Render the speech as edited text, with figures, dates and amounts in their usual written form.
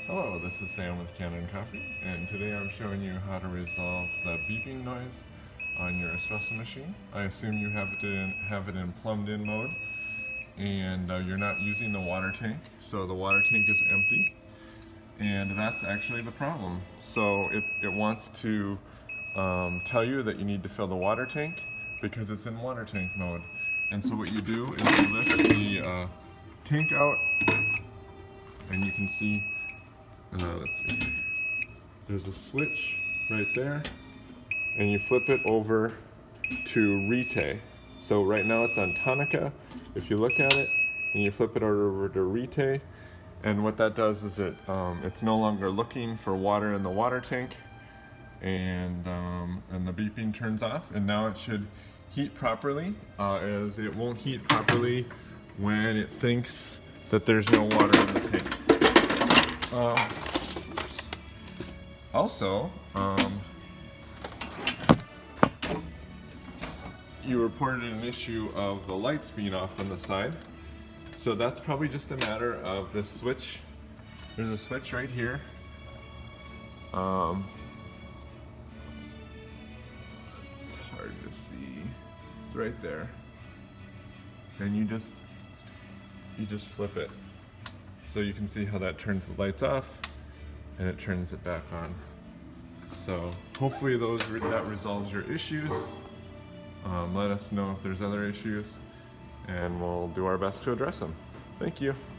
Hello, this is Sam with Kanen Coffee, and today I'm showing you how to resolve the beeping noise on your espresso machine. I assume you have it in plumbed in mode, and you're not using the water tank, so the water tank is empty, and that's actually the problem. So it wants to tell you that you need to fill the water tank because it's in water tank mode. And so what you do is you lift the tank out, and you can see let's see, there's a switch right there, and you flip it over to Rite. So right now it's on Tonica. If you look at it and you flip it over to Rite, and what that does is it's no longer looking for water in the water tank, and the beeping turns off, and now it should heat properly, as it won't heat properly when it thinks that there's no water in the tank. Also, you reported an issue of the lights being off on the side. So that's probably just a matter of this switch. There's a switch right here. It's hard to see. It's right there. And you just flip it. So you can see how that turns the lights off and it turns it back on. So hopefully that resolves your issues. Let us know if there's other issues, and we'll do our best to address them. Thank you.